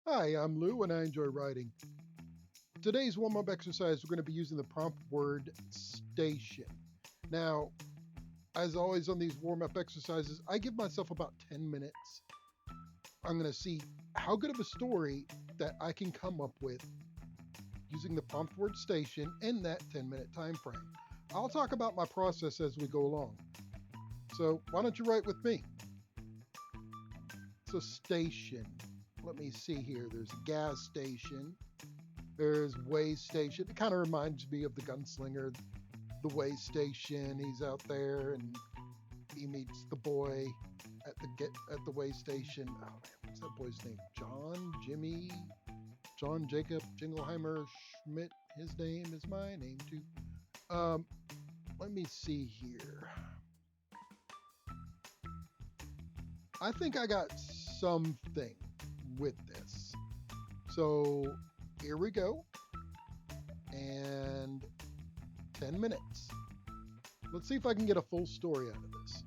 Hi, I'm Lou and I enjoy writing. Today's warm up exercise, we're going to be using the prompt word station. Now, as always on these warm up exercises, I give myself about 10 minutes. I'm going to see how good of a story that I can come up with using the prompt word station in that 10-minute time frame. I'll talk about my process as we go along. So, why don't you write with me? So, station. Let me see here. There's a gas station. There's way station. It kind of reminds me of the gunslinger, the way station. He's out there and he meets the boy at the way station. Oh man, what's that boy's name? John, Jimmy, John Jacob Jingleheimer Schmidt. His name is my name too. Um, Let me see here. I think I got something with this. So here we go. And 10 minutes. Let's see if I can get a full story out of this.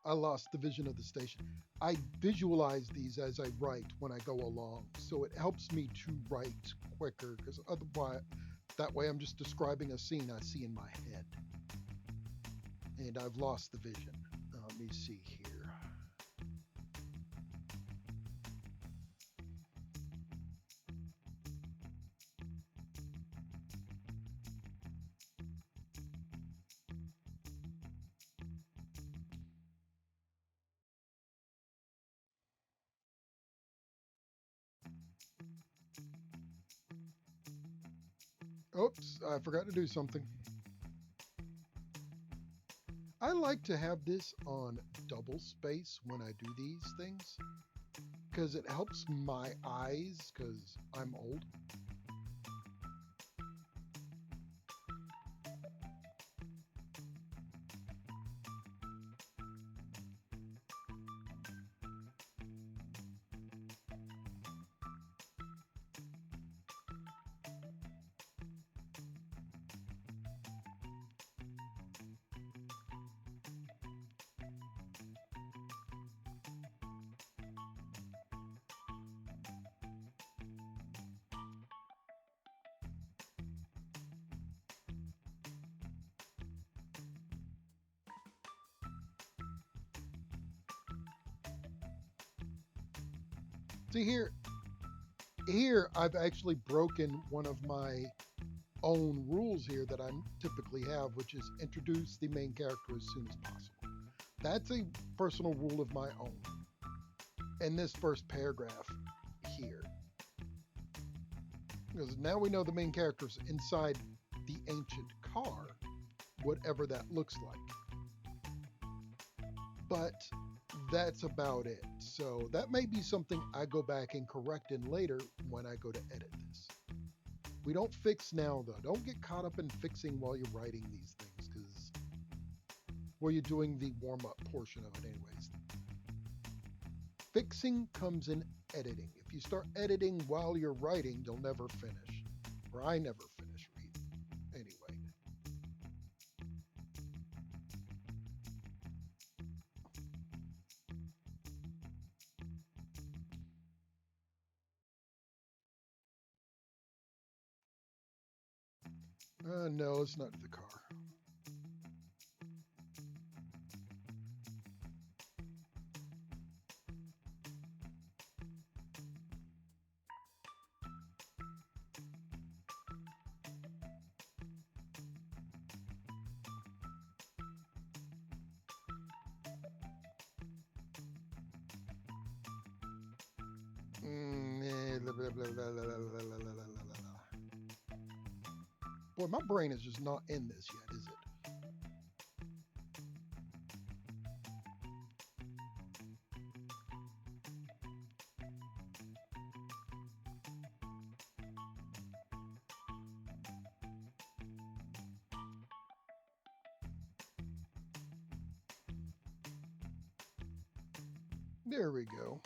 I lost the vision of the station. I visualize these as I write when I go along, so it helps me to write quicker because otherwise, that way I'm just describing a scene I see in my head, and I've lost the vision. Let me see here. Oops, I forgot to do something. I like to have this on double space when I do these things because it helps my eyes because I'm old. See here I've actually broken one of my own rules here that I typically have, which is introduce the main character as soon as possible. That's a personal rule of my own. In this first paragraph here, because now we know the main character's inside the ancient car, whatever that looks like. But that's about it. So that may be something I go back and correct in later when I go to edit this. We don't fix now though. Don't get caught up in fixing while you're writing these things because well, you're doing the warm up portion of it anyways. Fixing comes in editing. If you start editing while you're writing, you'll never finish. Or I never finish reading. Anyway. No, it's not the car. Boy, my brain is just not in this yet, is it? There we go.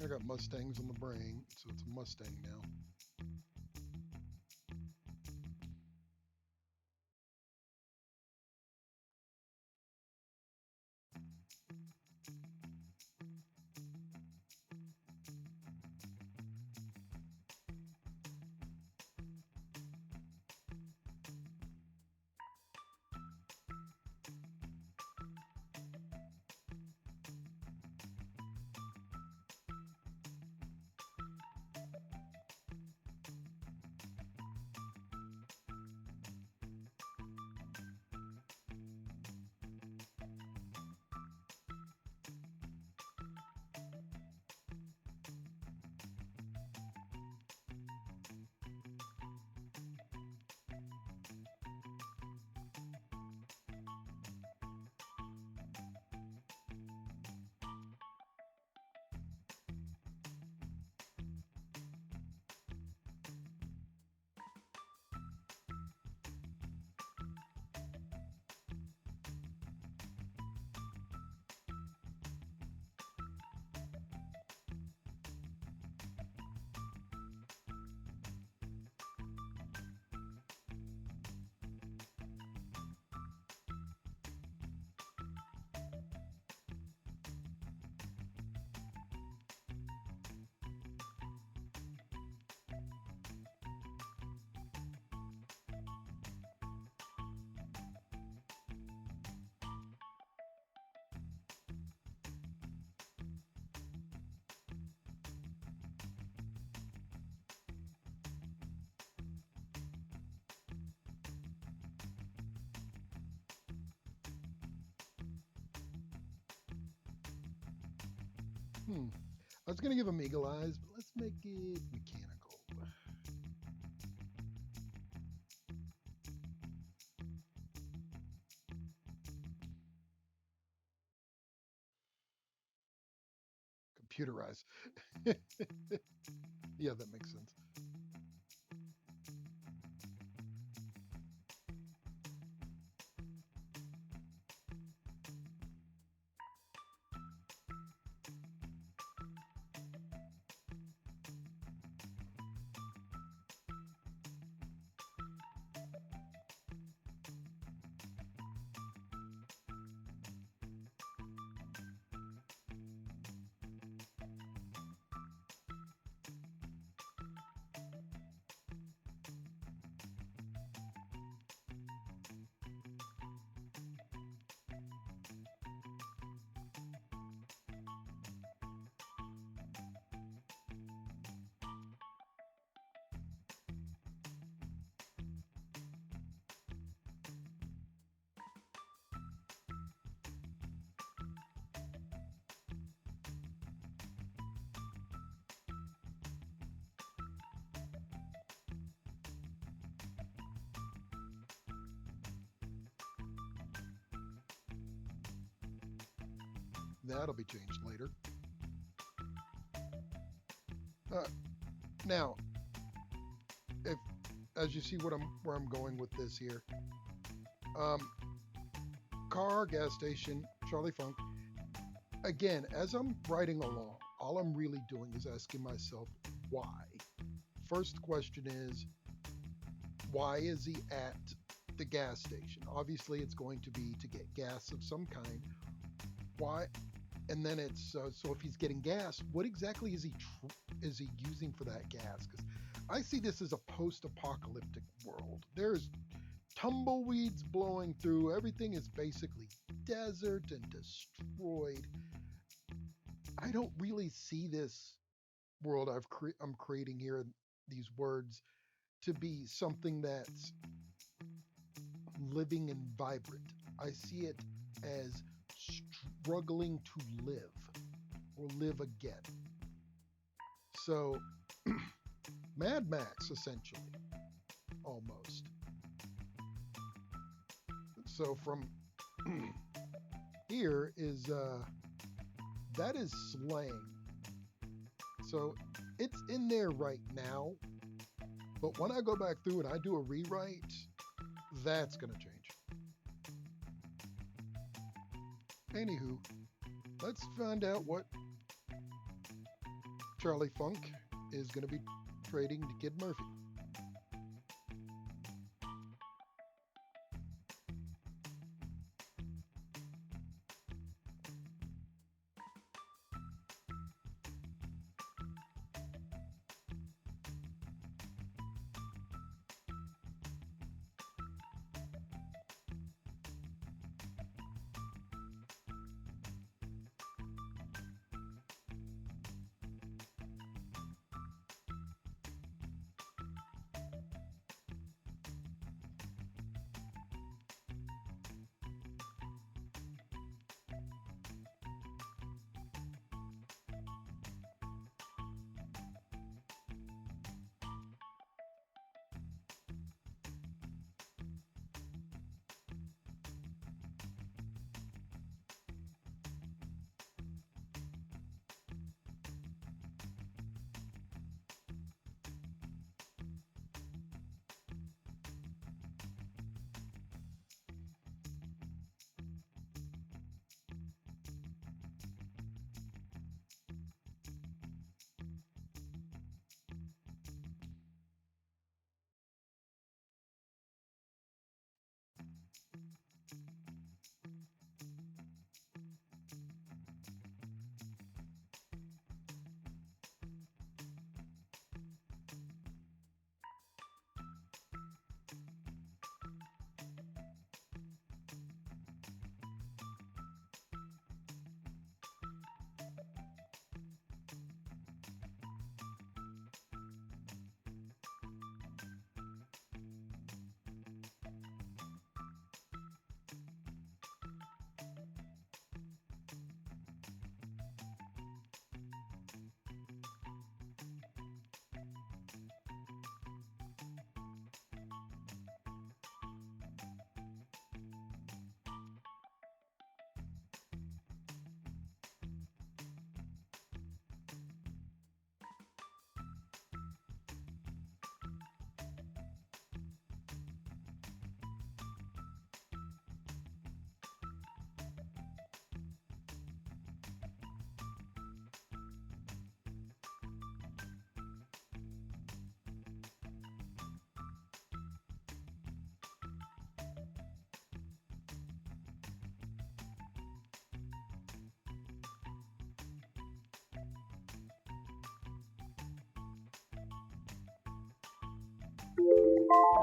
I got Mustangs on the brain, so it's a Mustang now. Hmm. I was going to give them eagle eyes, but let's make it mechanical. Computerized. Yeah, that makes sense. That'll be changed later. Uh, Now, if as you see what I'm where I'm going with this here, um, car, gas station, Charlie Funk. Again, as I'm riding along, all I'm really doing is asking myself why. First question is, why is he at the gas station? Obviously, it's going to be to get gas of some kind. Why? and then it's so if he's getting gas, what exactly is he using for that gas? Because I see this as a post-apocalyptic world. There's tumbleweeds blowing through. Everything is basically desert and destroyed. I don't really see this world I'm creating here, these words, to be something that's living and vibrant. I see it as struggling to live or live again. So, Mad Max, essentially, almost. So, from here is that is slang. So, it's in there right now, but when I go back through and I do a rewrite, that's going to change. Anywho, let's find out what Charlie Funk is going to be trading to Kid Murphy.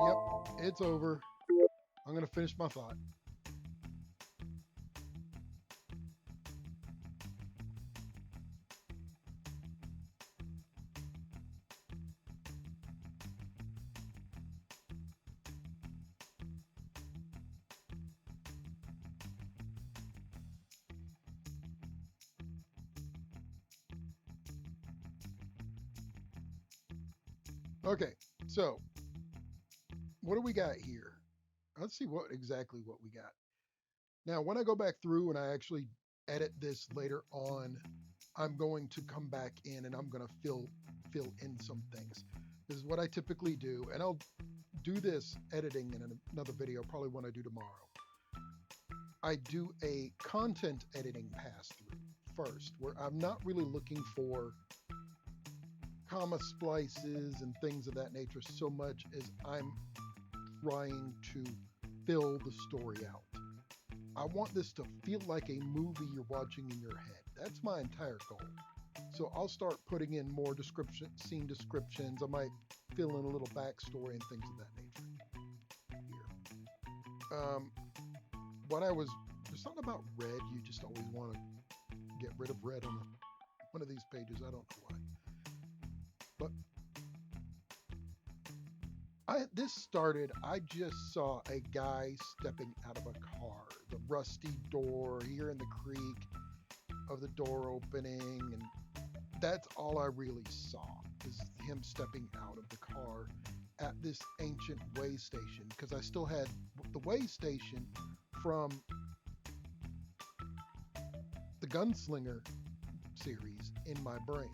Yep, it's over. I'm going to finish my thought. Okay, so what do we got here? Let's see what exactly what we got. Now, when I go back through and I actually edit this later on, I'm going to come back in and I'm going to fill in some things. This is what I typically do, and I'll do this editing in another video, probably when I do tomorrow. I do a content editing pass through first, where I'm not really looking for comma splices and things of that nature so much as I'm trying to fill the story out. I want this to feel like a movie you're watching in your head. That's my entire goal. So I'll start putting in more scene descriptions. I might fill in a little backstory and things of that nature here. There's something about red. You just always want to get rid of red on one of these pages. I don't know why. But this started, I just saw a guy stepping out of a car. The rusty door, hearing the creak of the door opening, and that's all I really saw, is him stepping out of the car at this ancient way station, because I still had the way station from the Gunslinger series in my brain.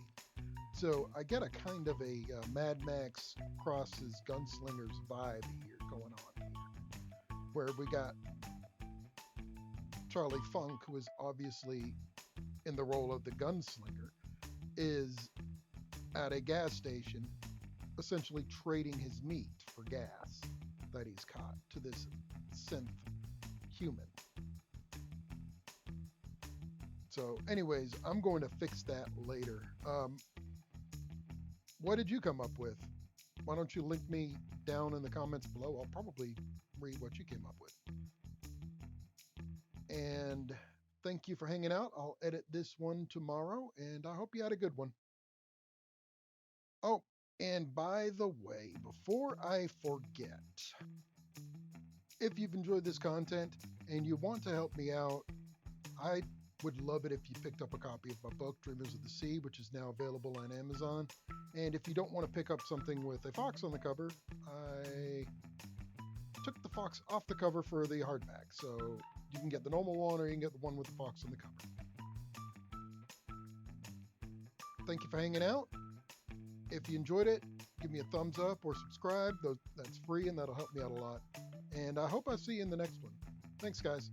So I get a kind of a Mad Max crosses Gunslingers vibe here going on here, where we got Charlie Funk, who is obviously in the role of the gunslinger, is at a gas station essentially trading his meat for gas that he's caught to this synth human. So anyways, I'm going to fix that later. What did you come up with? Why don't you link me down in the comments below? I'll probably read what you came up with. And thank you for hanging out. I'll edit this one tomorrow, and I hope you had a good one. Oh, and by the way, before I forget, if you've enjoyed this content and you want to help me out, I would love it if you picked up a copy of my book, Dreamers of the Sea, which is now available on Amazon. And if you don't want to pick up something with a fox on the cover, I took the fox off the cover for the hardback. So you can get the normal one, or you can get the one with the fox on the cover. Thank you for hanging out. If you enjoyed it, give me a thumbs up or subscribe. That's free, and that'll help me out a lot. And I hope I see you in the next one. Thanks, guys.